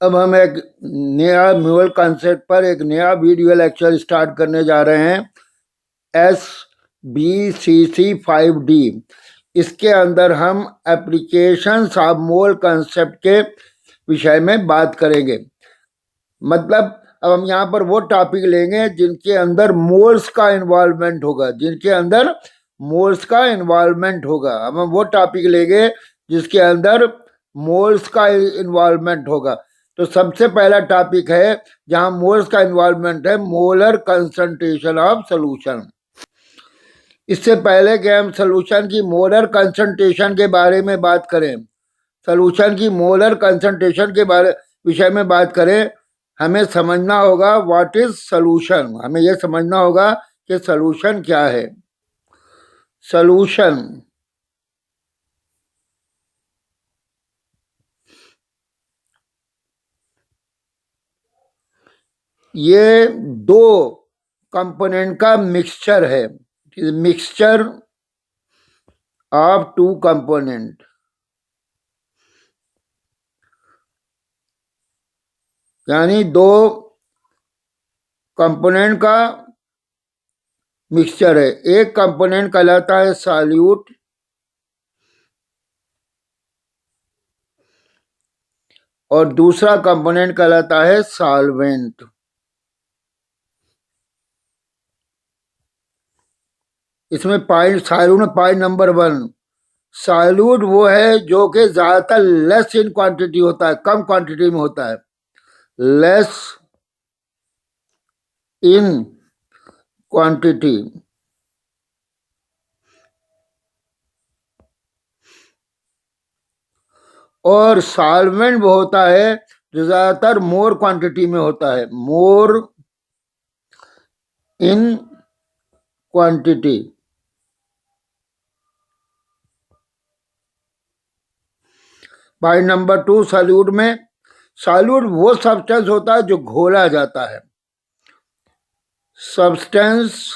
अब हम एक नया म्यूल कॉन्सेप्ट पर एक नया वीडियो लेक्चर स्टार्ट करने जा रहे हैं, SBCC5D। इसके अंदर हम एप्लीकेशंस ऑफ मोल कॉन्सेप्ट के विषय में बात करेंगे। मतलब अब हम यहाँ पर वो टॉपिक लेंगे जिनके अंदर मोल्स का इन्वॉल्वमेंट होगा, जिनके अंदर मोल्स का इन्वॉल्वमेंट होगा। अब हम वो टॉपिक लेंगे जिसके अंदर मोल्स का इन्वॉल्वमेंट होगा। तो सबसे पहला टॉपिक है जहां मोल्स का इन्वॉल्वमेंट है, मोलर कंसंट्रेशन ऑफ सोल्यूशन। इससे पहले कि हम सोल्यूशन की मोलर कंसंट्रेशन के बारे में बात करें, सोल्यूशन की मोलर कंसंट्रेशन के बारे विषय में बात करें, हमें समझना होगा व्हाट इज सोल्यूशन। हमें यह समझना होगा कि सोल्यूशन क्या है। सोल्यूशन ये दो कंपोनेंट का मिक्सचर है, मिक्सचर ऑफ टू कंपोनेंट। यानी दो कंपोनेंट का मिक्सचर है। एक कंपोनेंट कहलाता है सॉल्यूट और दूसरा कंपोनेंट कहलाता है सॉल्वेंट। इसमें पॉइंट सॉल्यूट में पॉइंट नंबर 1, सॉल्यूट वो है जो कि ज्यादातर लेस इन क्वांटिटी होता है, कम क्वांटिटी में होता है, लेस इन क्वांटिटी। और सॉल्वेंट वो होता है जो ज्यादातर मोर क्वांटिटी में होता है, more in quantity. Point number 2, solute में, सॉल्यूट वो सब्सटेंस होता है जो घोला जाता है, सब्सटेंस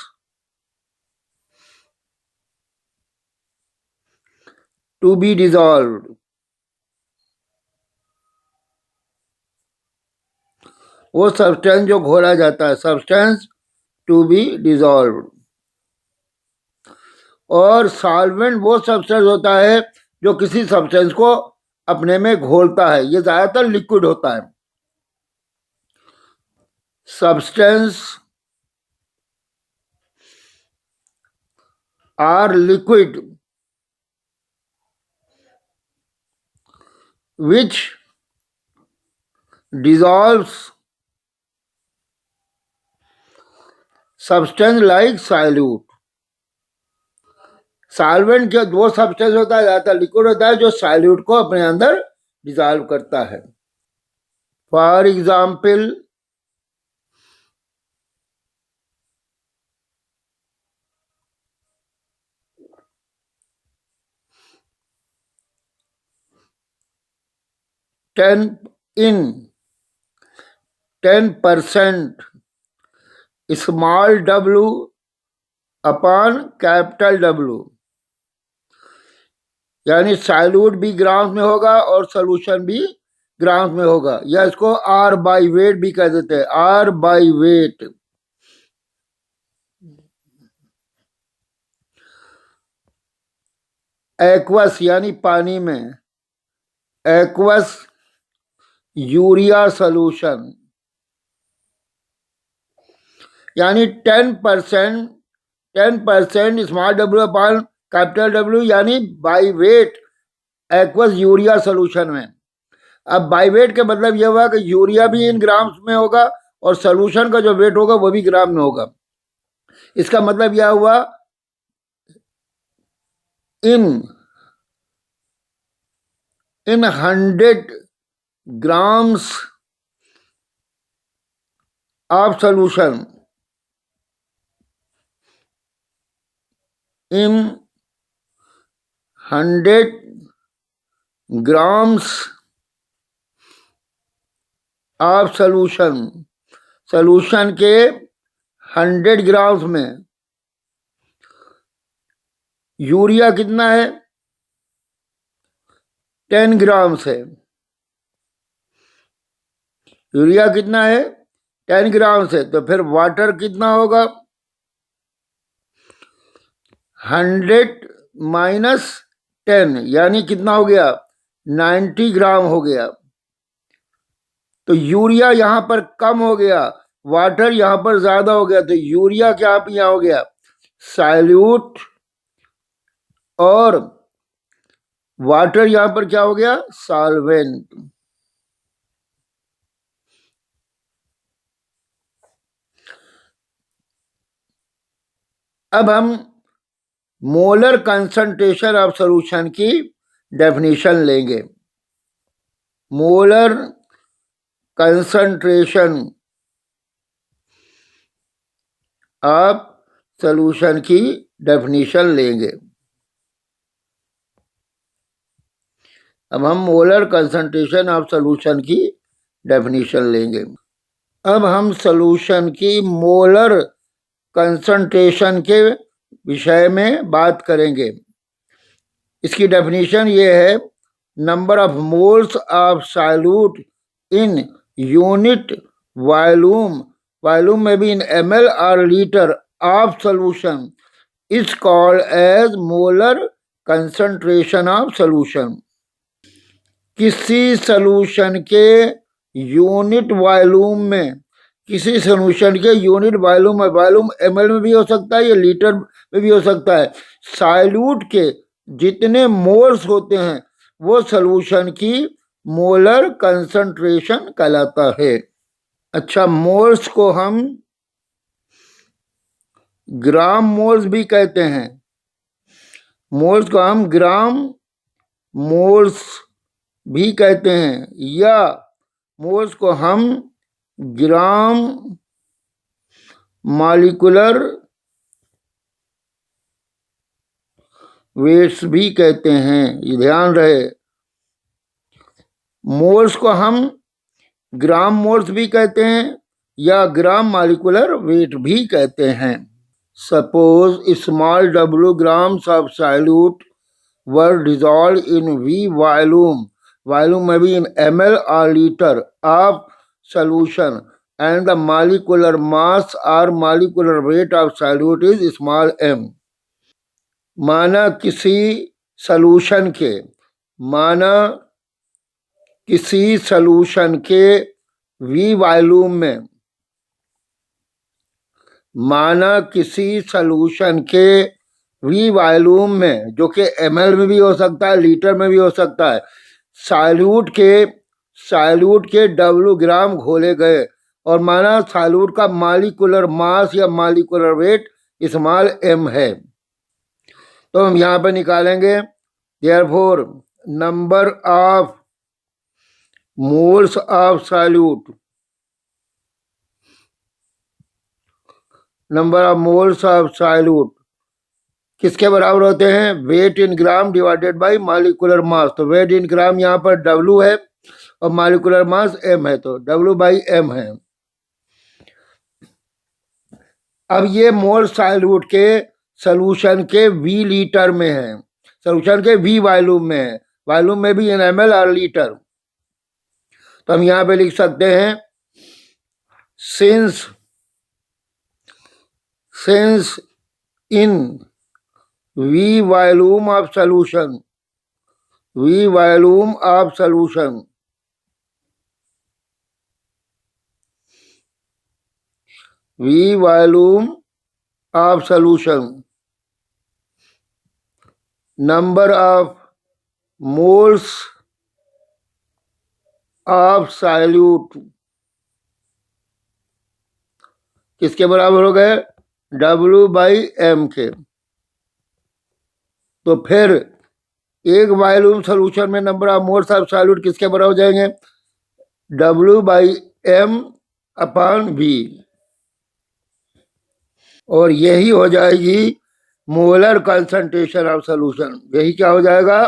टू बी डिजॉल्व्ड। वो सब्सटेंस जो घोला जाता है, सब्सटेंस टू बी डिजॉल्व्ड। और सॉल्वेंट वो सब्सटेंस होता है जो किसी सब्सटेंस को अपने में घोलता है, ये ज्यादातर लिक्विड होता है। Substance are liquid which dissolves substance like solute। Solvent के दो सब्सटेंस होता है, ज्यादातर लिक्विड होता है, जो सॉल्यूट को अपने अंदर डिजॉल्व करता है। For example, ten in 10% small W upon capital W. यानी सॉल्यूट भी ग्राम्स में होगा और सोल्यूशन भी ग्राम्स में होगा, या इसको आर बाई वेट भी कह देते हैं, आर बाई वेट। एक्वस यानी पानी में, एक्वस यूरिया सोल्यूशन, यानी 10% small W upon capital W, यानी by weight aqueous urea solution में। अब बाई वेट का मतलब यह हुआ कि यूरिया भी इन ग्राम्स में होगा और सोल्यूशन का जो वेट होगा वो भी ग्राम में होगा। इसका मतलब यह हुआ इन 100 grams of solution, in 100 grams of solution, solution के 100 ग्राम्स में यूरिया कितना है, 10 ग्राम्स है। यूरिया कितना है 10 ग्राम से, तो फिर वाटर कितना होगा 100 माइनस 10, यानी कितना हो गया 90 ग्राम हो गया। तो यूरिया यहां पर कम हो गया, वाटर यहां पर ज्यादा हो गया, तो यूरिया क्या आप यहां हो गया साल्यूट, और वाटर यहां पर क्या हो गया सॉल्वेंट। अब हम मोलर कंसंट्रेशन ऑफ सॉल्यूशन की डेफिनेशन लेंगे। मोलर कंसंट्रेशन ऑफ सॉल्यूशन की डेफिनेशन लेंगे। अब हम मोलर कंसंट्रेशन ऑफ सॉल्यूशन की डेफिनेशन लेंगे। अब हम सॉल्यूशन की मोलर कंसंट्रेशन के विषय में बात करेंगे। इसकी डेफिनेशन ये है, number of moles of solute in unit volume, volume में भी इन ml और litre of solution is called as molar concentration of solution. किसी सॉल्यूशन के यूनिट वॉल्यूम में, किसी सॉल्यूशन के यूनिट वॉल्यूम में, वॉल्यूम ml में भी हो सकता है या लीटर में भी हो सकता है, सॉल्यूट के जितने मोल्स होते हैं वो सॉल्यूशन की मोलर कंसंट्रेशन कहलाता है। अच्छा, मोल्स को हम ग्राम मोल्स भी कहते हैं, मोल्स को हम ग्राम मोल्स भी कहते हैं, या मोल्स को हम ग्राम मॉलिक्यूलर वेट्स भी कहते हैं। ये ध्यान रहे, मोल्स को हम ग्राम मोल्स भी कहते हैं या ग्राम मॉलिक्यूलर वेट भी कहते हैं। Suppose small w grams of solute were dissolve in V volume, volume में भी इन ml और litre of solution, and the molecular mass or molecular weight of solute is small m। माना किसी solution के, माना किसी सॉल्यूशन के V volume में, माना किसी सॉल्यूशन के V वॉल्यूम में, जो कि ml में भी हो सकता है लीटर में भी हो सकता है, सॉल्यूट के W ग्राम घोले गए, और माना सॉल्यूट का मॉलिक्यूलर मास या मॉलिक्यूलर वेट स्मॉल m है, तो हम यहां पर निकालेंगे therefore number of moles of solute, number of moles of solute किसके बराबर होते हैं, weight in gram divided by molecular mass. तो वेट इन ग्राम यहाँ पर W है और मॉलिक्यूलर मास m है, तो W/m है। अब ये मोल सॉल्यूट के सॉल्यूशन के V लीटर में है, सॉल्यूशन के V वॉल्यूम में है, वॉल्यूम में भी इन ml और लीटर। तो हम यहाँ पे लिख सकते हैं since in V volume of solution, V volume of solution, V volume of solution, number of moles of solute किसके बराबर हो गए, W/m के। तो फिर एक वॉल्यूम सॉल्यूशन में number of moles of solute किसके बराबर हो जाएंगे, W/m/V, और यही हो जाएगी मोलर कंसंट्रेशन ऑफ सॉल्यूशन। यही क्या हो जाएगा,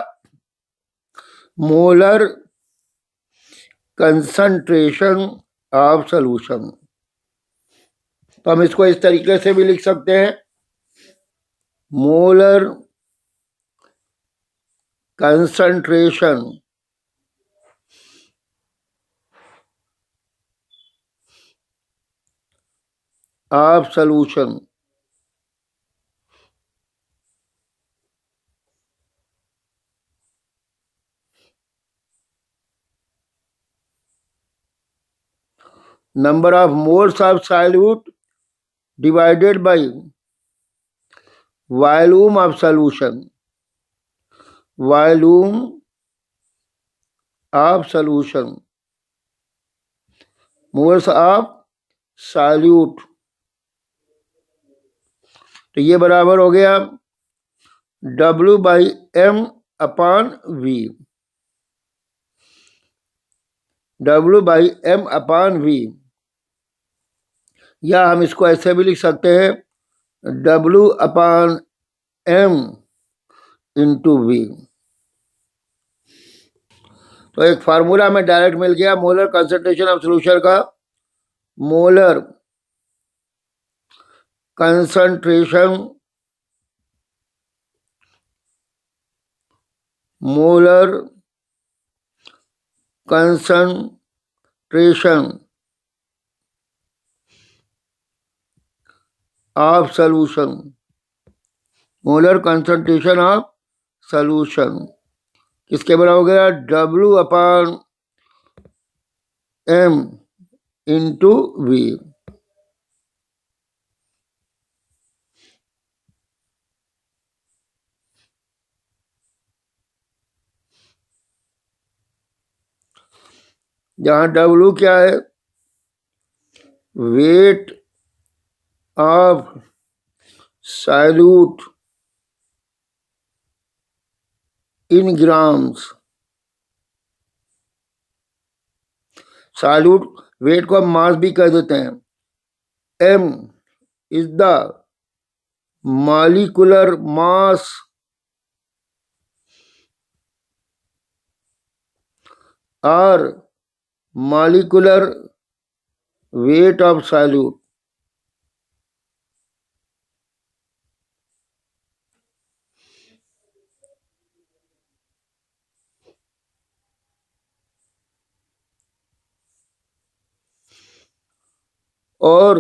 मोलर कंसंट्रेशन ऑफ सॉल्यूशन। तो हम इसको इस तरीके से भी लिख सकते हैं, molar concentration of solution. Number of moles of solute divided by volume of solution. Volume of solution, moles of solute. तो ये बराबर हो गया W/m/V। W/m/V, या हम इसको ऐसे भी लिख सकते हैं W/m/V। तो एक फार्मूला में डायरेक्ट मिल गया मोलर कंसंट्रेशन ऑफ सॉल्यूशन का। Molar concentration, molar concentration of solution, molar concentration of solution किसके बराबर हो गया W/m/V। जहां W क्या है, weight of solute in grams. Solute weight को हम मास भी कह देते हैं। M is the molecular mass और मॉलिक्यूलर वेट ऑफ सॉल्यूट। और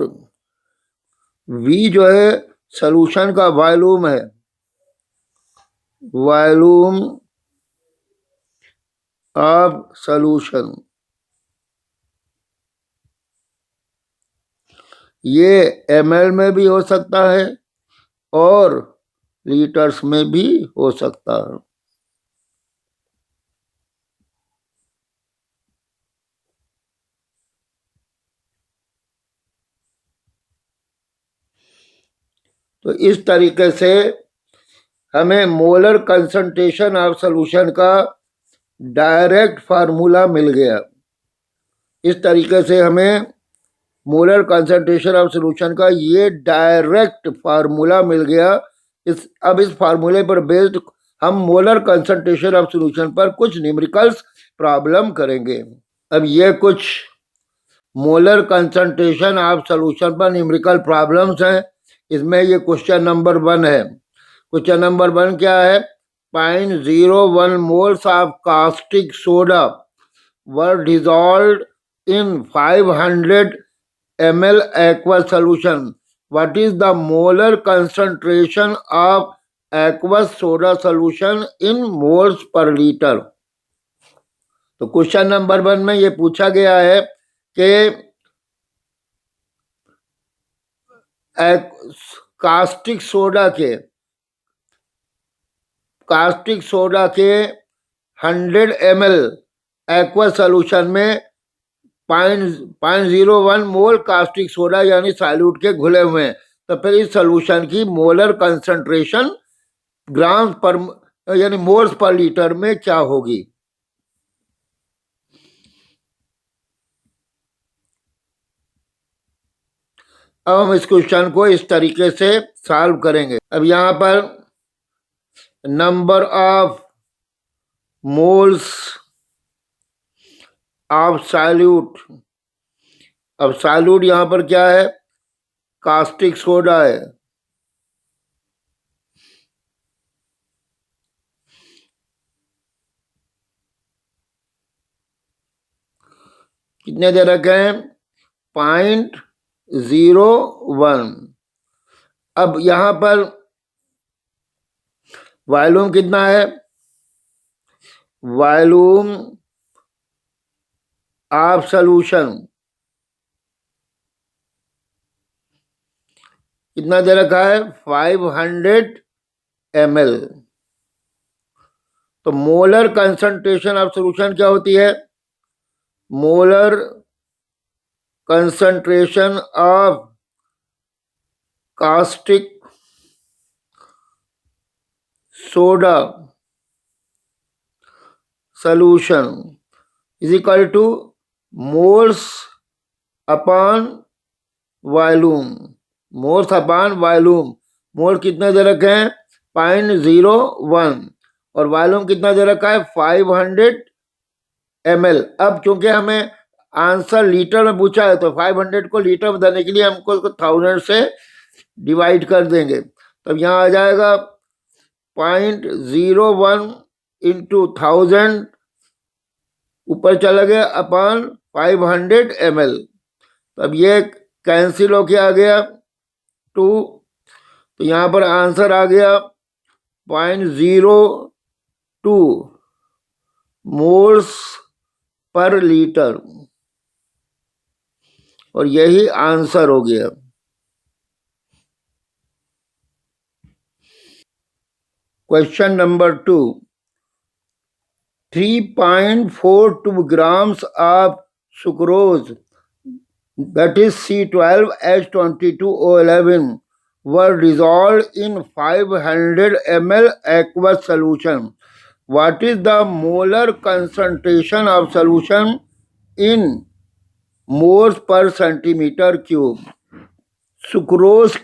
V जो है सॉल्यूशन का वॉल्यूम है, वॉल्यूम ऑफ सॉल्यूशन। ये ml में भी हो सकता है और लीटर्स में भी हो सकता है। तो इस तरीके से हमें मोलर कंसंट्रेशन ऑफ सॉल्यूशन का डायरेक्ट फार्मूला मिल गया। इस तरीके से हमें मोलर कंसंट्रेशन ऑफ सॉल्यूशन का ये डायरेक्ट फार्मूला मिल गया। अब इस फार्मूले पर बेस्ड हम मोलर कंसंट्रेशन ऑफ सॉल्यूशन पर कुछ न्यूमेरिकल्स प्रॉब्लम करेंगे। अब ये कुछ मोलर कंसंट्रेशन ऑफ सॉल्यूशन पर न्यूमेरिकल प्रॉब्लम्स हैं। इसमें ये क्वेश्चन नंबर 1 है। क्वेश्चन नंबर 1 क्या है, 0.01 moles of caustic soda were dissolved in 500 ml aqueous solution. What is the molar concentration of aqueous soda solution in moles per liter? तो question number 1 में ये पूछा गया है कि कास्टिक सोडा के 100 ml एक्वा सॉल्यूशन में 0.01 मोल कास्टिक सोडा यानी सॉल्यूट के घुले हुए हैं। तो फिर इस सॉल्यूशन की मोलर कंसंट्रेशन ग्राम पर यानी मोल्स पर लीटर में क्या होगी। अब हम इस क्वेश्चन को इस तरीके से सॉल्व करेंगे। अब यहां पर number of moles of solute, अब सॉल्यूट यहां पर क्या है, कास्टिक सोडा है। कितने दे रखे हैं, 0.01। अब यहां पर वॉल्यूम कितना है? वॉल्यूम ऑफ सॉल्यूशन कितना दे रखा है? 500 ml। तो मोलर कंसंट्रेशन ऑफ सॉल्यूशन क्या होती है? Molar concentration of caustic soda solution is equal to moles upon volume. Moles upon volume. Mole कितने दे रखे हैं? 0.01 और वॉल्यूम कितना दे रखा है? 500 ml। अब चूंकि हमें आंसर लीटर में पूछा है तो 500 को लीटर में देने के लिए हमको इसको 1000 से डिवाइड कर देंगे। तब यहाँ आ जाएगा 0.01 इंटू 1000 ऊपर चला गया अपॉन 500 ml। तब ये कैंसिल होके आ गया 2। तो यहाँ पर आंसर आ गया 0.02 मोल्स पर लीटर और यही आंसर हो गया। Question number 2, 3.42 grams of sucrose, that is C12H22O11, were dissolved in 500 ml aqueous solution. What is the molar concentration of solution in moles per centimetre cube? Sucrose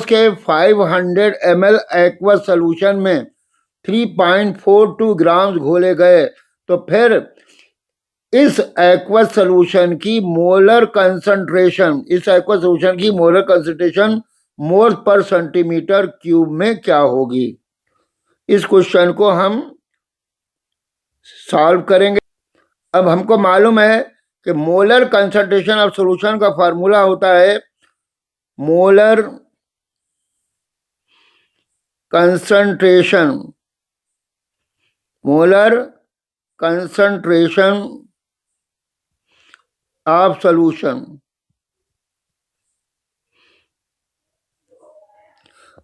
के 500 ml aqueous solution में 3.42 ग्राम घोले गए। तो फिर इस aqueous solution की molar concentration moles per centimetre cube में क्या होगी? इस क्वेश्चन को हम सॉल्व करेंगे। अब हमको मालूम है कि मोलर कंसंट्रेशन ऑफ सॉल्यूशन का फार्मूला होता है molar concentration of solution.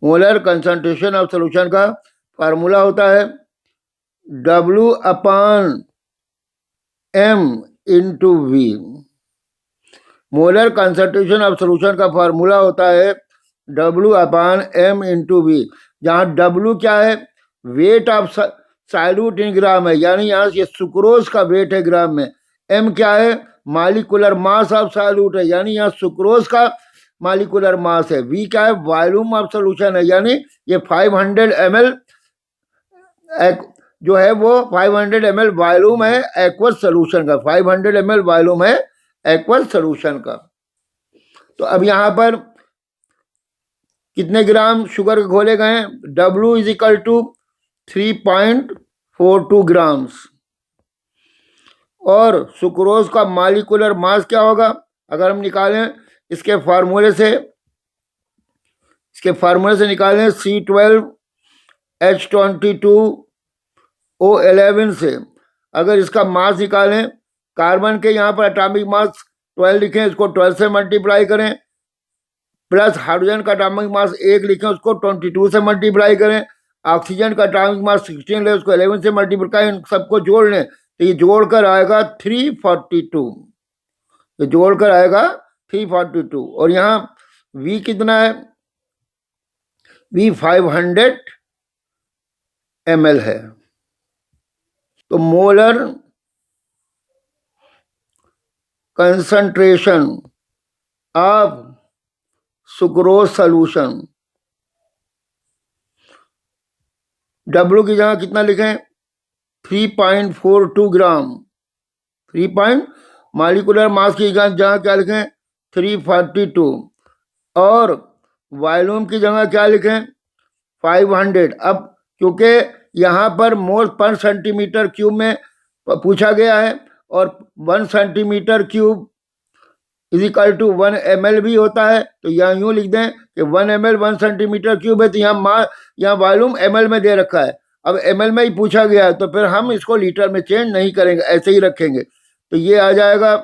Molar concentration of solution का फार्मूला होता है W/m into V। Molar concentration of solution का फार्मूला होता है W/m इंटू V, जहाँ W क्या है? वेट ऑफ सॉल्यूट इन ग्राम है, यानी यहाँ ये सुक्रोज का वेट है ग्राम में। M क्या है? मॉलिक्यूलर मास ऑफ सॉल्यूट है, यानी यहाँ सुक्रोज का मॉलिक्यूलर मास है। V क्या है? वॉल्यूम ऑफ सॉल्यूशन है, यानी ये 500 ml जो है वो 500 ml वॉल्यूम है एक्वस सॉल्यूशन का। 500 ml वॉल्यूम है एक्वस सॉल्यूशन का। तो अब यहाँ पर कितने ग्राम शुगर घोले गए हैं? W is equal to 3.42 grams. और सुक्रोज का मॉलिक्यूलर मास क्या होगा? अगर हम निकालें इसके फार्मूले से निकालें C12H22O11 से, अगर इसका मास निकालें, कार्बन के यहाँ पर एटॉमिक मास 12 लिखें, इसको 12 से मल्टीप्लाई करें, प्लस हाइड्रोजन का एटॉमिक मास 1 लिखें, उसको 22 से मल्टीप्लाई करें, ऑक्सीजन का एटॉमिक मास 16 ले, उसको 11 से मल्टीप्लाई, इन सबको जोड़ लें तो ये जोड़कर आएगा 342। ये जोड़कर आएगा 342। और यहाँ V कितना है? V 500 ml है। तो molar concentration of sucrose solution, W की जगह कितना लिखें? 3.42 ग्राम। 3 मॉलिक्यूलर मास की जगह क्या लिखें? 342। और वॉल्यूम की जगह क्या लिखें? 500। अब क्योंकि यहाँ पर मोल पर सेंटीमीटर क्यूब में पूछा गया है और 1 centimetre cube is equal to 1 ml भी होता है, तो यहाँ यूं लिख दें कि 1 ml 1 सेंटीमीटर क्यूब है, तो यहाँ वॉल्यूम ml में दे रखा है। अब ml में ही पूछा गया है, तो फिर हम इसको लीटर में चेंज नहीं करेंगे, ऐसे ही रखेंगे। तो ये आ जाएगा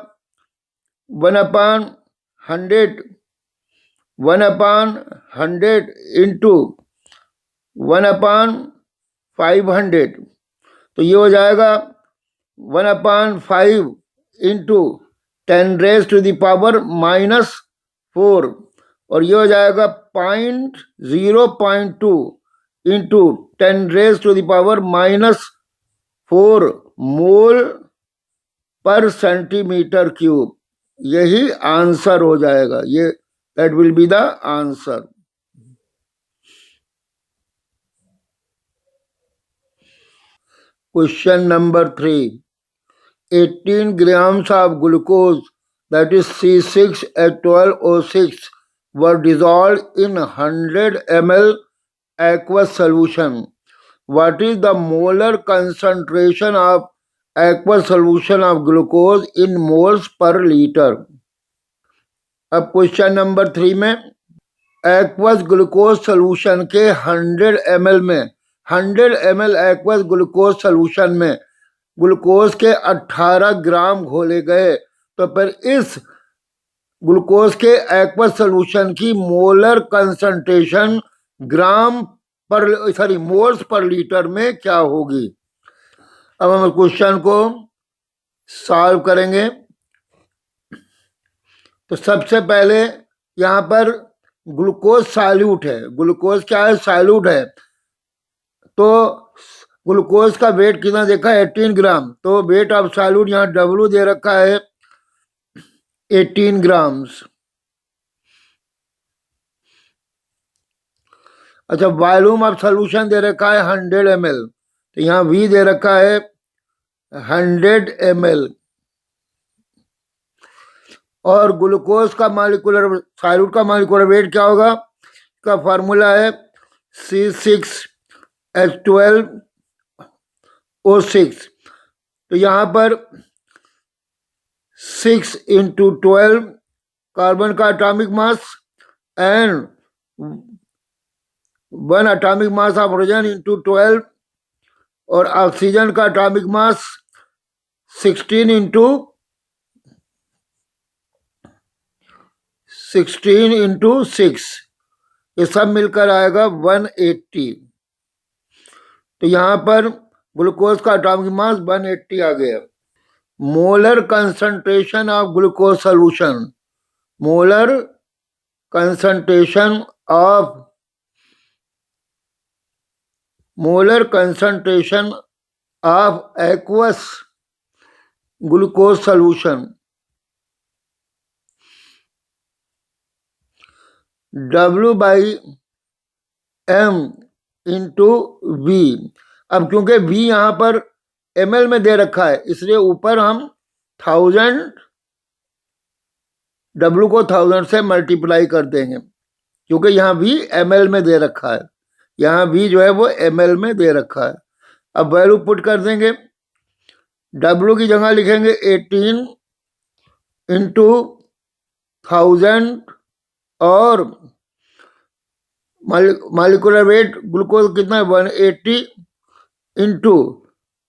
1/100, 1/100 इंटू 1/500, तो ये हो जाएगा 1/5 इंटू 10⁻⁻⁴, और ये हो जाएगा 0.2 इंटू 10⁻⁻⁴ मोल पर सेंटीमीटर क्यूब। यही आंसर हो जाएगा, ये that will be the answer. Question number 3, 18 grams of glucose, that is C6H12O6, were dissolved in 100 ml aqueous solution. What is the molar concentration of aqueous solution of glucose in moles per liter? अब question number 3 में aqueous glucose solution के 100 ml में 100 ml aqueous glucose solution में glucose के 18 ग्राम घोले गए, तो फिर इस ग्लूकोज के एक्वस सोल्यूशन की molar concentration moles per litre में क्या होगी। अब हम क्वेश्चन को सॉल्व करेंगे। तो सबसे पहले यहाँ पर ग्लूकोज सॉल्यूट है, ग्लूकोज क्या है, सॉल्यूट है। तो ग्लूकोज का वेट कितना देखा है, 18 ग्राम, तो वेट ऑफ सॉल्यूट यहाँ W दे रखा है 18 ग्राम्स। अच्छा, वॉल्यूम ऑफ सोल्यूशन दे रखा है 100 ml, तो यहाँ V दे रखा है 100 ml। और ग्लूकोज का मॉलिक्यूलर सॉल्यूट का मॉलिक्यूलर वेट क्या होगा, इसका फार्मूला है C6H12O6। तो यहाँ पर 6 इंटू 12 कार्बन का atomic mass and 1 atomic mass of hydrogen into 12, और ऑक्सीजन का एटॉमिक मास 16 इंटू 6, ये सब मिलकर आएगा 180। तो यहाँ पर ग्लूकोज का एटॉमिक मास 180 आ गया। Molar concentration of glucose solution, molar concentration of aqueous glucose solution, W/m into V। अब क्योंकि V यहाँ पर ml में दे रखा है, इसलिए ऊपर हम 1000 W को 1000 से मल्टीप्लाई कर देंगे, क्योंकि यहाँ V ml में दे रखा है, यहाँ V जो है वो ml में दे रखा है। अब वैल्यू पुट कर देंगे, W की जगह लिखेंगे 18 इंटू 1000, और मॉलिक्यूलर वेट ग्लूकोज कितना है 180 इंटू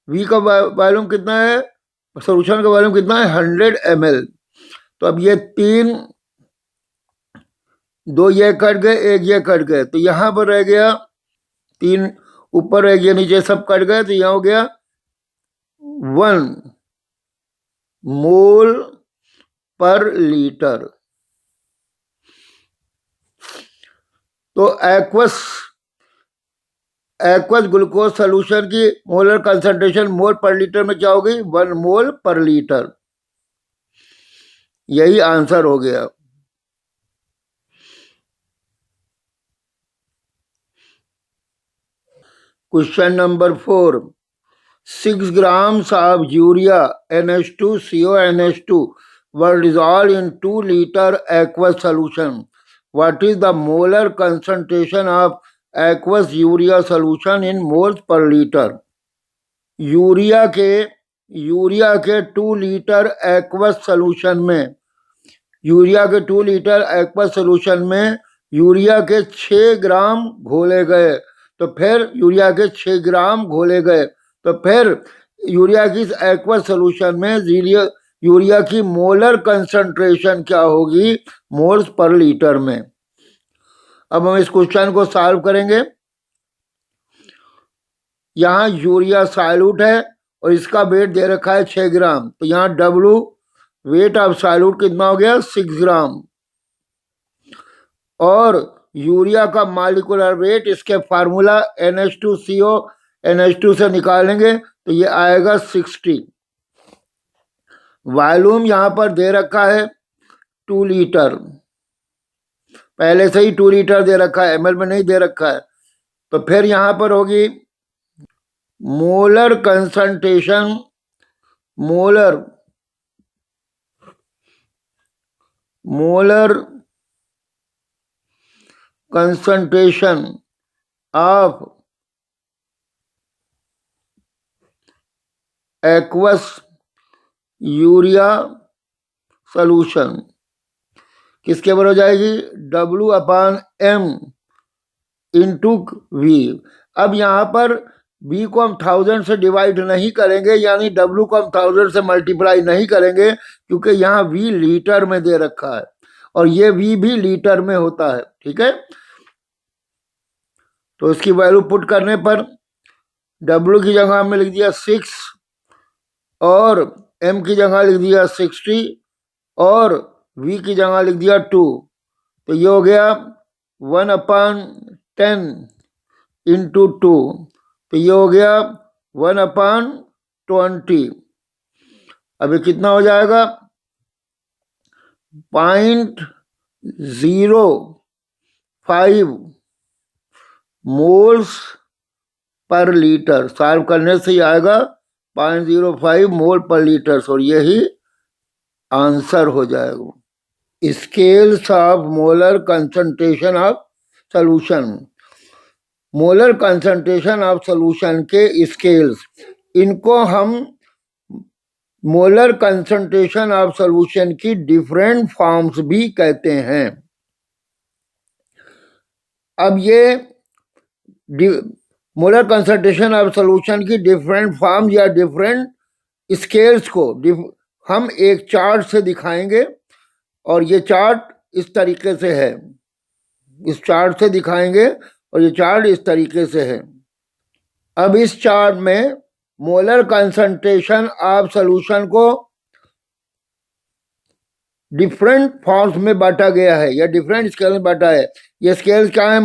V का वॉल्यूम कितना है, सोल्यूशन का वॉल्यूम कितना है 100 ml। तो अब ये 3, 2 ये कट गए, 1 ये कट गए, तो यहाँ पर रह गया 3 ऊपर रह गया, नीचे सब कट गए, तो यहाँ हो गया 1 मोल पर लीटर। तो एक्वस ग्लूकोज सोल्यूशन की मोलर कंसंट्रेशन मोल पर लीटर में क्या होगी, 1 मोल पर लीटर। यही आंसर हो गया। Question number 4, 6 grams of urea NH2CONH2 were dissolved in 2 liter aqueous solution. What is the molar concentration of aqueous urea solution in moles per liter? Urea के 2 litre aqueous solution में urea के 2 litre aqueous solution में urea के 6 ग्राम घोले गए, तो फिर urea के 6 ग्राम घोले गए, तो फिर यूरिया की एक्वस सोल्यूशन में यूरिया की मोलर कंसंट्रेशन क्या होगी, मोल्स पर लीटर में। अब हम इस क्वेश्चन को सॉल्व करेंगे। यहाँ यूरिया सॉल्यूट है और इसका वेट दे रखा है 6 ग्राम, तो यहाँ W वेट ऑफ सॉल्यूट कितना हो गया, 6 ग्राम। और यूरिया का मॉलिक्यूलर वेट इसके फार्मूला NH2CO NH2 से निकालेंगे तो ये आएगा 60। वॉल्यूम यहाँ पर दे रखा है 2 लीटर, पहले से ही 2 लीटर दे रखा है, ml में नहीं दे रखा है। तो फिर यहाँ पर होगी molar concentration, molar concentration of aqueous urea solution किसके बराबर हो जाएगी, W/M इंटू V। अब यहाँ पर V को हम 1000 से डिवाइड नहीं करेंगे, यानी W को हम 1000 से मल्टीप्लाई नहीं करेंगे, क्योंकि यहाँ V लीटर में दे रखा है और ये V भी लीटर में होता है, ठीक है। तो इसकी वैल्यू पुट करने पर W की जगह में लिख दिया 6 और M की जगह लिख दिया 60 और V की जगह लिख दिया 2, तो ये हो गया 1/10 इंटू 2, तो ये हो गया 1/20। अभी कितना हो जाएगा, 0.05 मोल्स पर लीटर। सॉल्व करने से ही आएगा 0.05 मोल पर लीटर, और यही आंसर हो जाएगा। Scales of molar concentration of solution, molar concentration of solution के स्केल्स, इनको हम मोलर कंसंट्रेशन ऑफ सॉल्यूशन की डिफरेंट फॉर्म्स भी कहते हैं। अब ये मोलर कंसंट्रेशन ऑफ सॉल्यूशन की डिफरेंट फॉर्म या डिफरेंट स्केल्स को हम एक चार्ट से दिखाएंगे, और ये चार्ट इस तरीके से है, इस चार्ट से दिखाएंगे और ये चार्ट इस तरीके से है। अब इस चार्ट में मोलर कंसंट्रेशन ऑफ सॉल्यूशन को डिफरेंट फॉर्म्स में बांटा गया है या डिफरेंट स्केल में बांटा है। ये स्केल्स क्या है,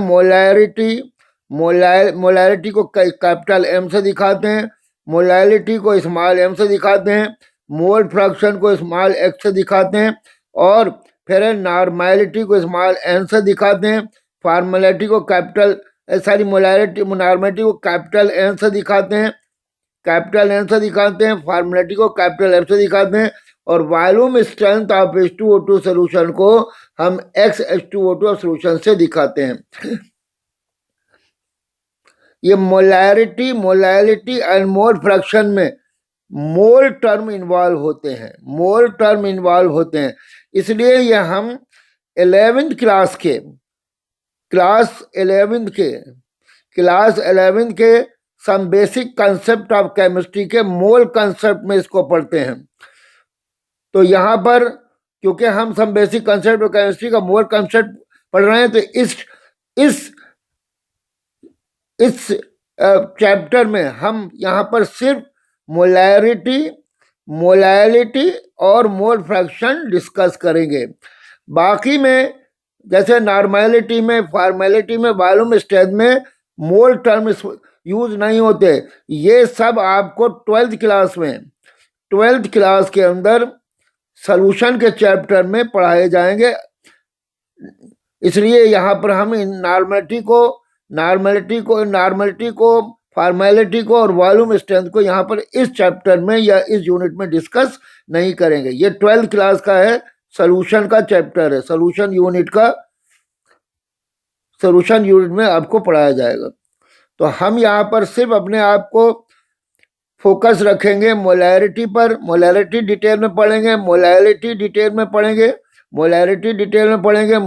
मोलैरिटी को कैपिटल M से दिखाते हैं, मोलैलिटी को स्मॉल m से दिखाते हैं, मोल फ्रैक्शन को स्मॉल x से दिखाते हैं, और फिर नॉर्मैलिटी को स्मॉल n से दिखाते हैं, फॉर्मेलिटी को कैपिटल नॉर्मैलिटी को कैपिटल N से दिखाते हैं, फॉर्मेलिटी को कैपिटल F से दिखाते हैं, और volume strength of H2O2 solution को हम XH2O2 सोल्यूशन से दिखाते हैं। ये मोलैलिटी एंड मोल फ्रैक्शन में मोल टर्म इन्वॉल्व होते हैं, इसलिए ये हम 11th क्लास 11th के some basic concept of chemistry के मोल कंसेप्ट में इसको पढ़ते हैं। तो यहाँ पर क्योंकि हम some basic concept of chemistry का मोल कंसेप्ट पढ़ रहे हैं, तो इस चैप्टर में हम यहाँ पर सिर्फ मोलैलिटी और मोल फ्रैक्शन डिस्कस करेंगे। बाकी में जैसे नॉर्मैलिटी में, फॉर्मेलिटी में, वॉल्यूम स्ट्रेंथ में मोल टर्म यूज नहीं होते। ये सब आपको 12th क्लास के अंदर सॉल्यूशन के चैप्टर में पढ़ाए जाएंगे। इसलिए यहाँ पर हम नॉर्मैलिटी को, फॉर्मेलिटी को और वॉल्यूम स्ट्रेंथ को यहाँ पर इस चैप्टर में या इस यूनिट में डिस्कस नहीं करेंगे। ये 12th क्लास का है, सॉल्यूशन का चैप्टर है, सॉल्यूशन यूनिट में आपको पढ़ाया जाएगा। तो हम यहाँ पर सिर्फ अपने आप को फोकस रखेंगे मोलैरिटी पर, मोलैरिटी डिटेल में पढ़ेंगे, मोलैलिटी डिटेल में पढ़ेंगे, मोलैरिटी डिटेल में पढ़ेंगे,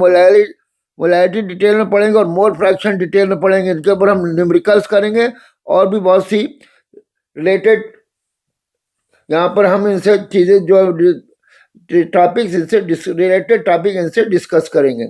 मोलैरिटी डिटेल में पढ़ेंगे और मोल फ्रैक्शन डिटेल में पढ़ेंगे। इनके ऊपर हम न्यूमेरिकल्स करेंगे और भी बहुत सी रिलेटेड यहाँ पर हम इनसे चीज़ें जो टॉपिक्स इनसे रिलेटेड टॉपिक इनसे डिस्कस करेंगे।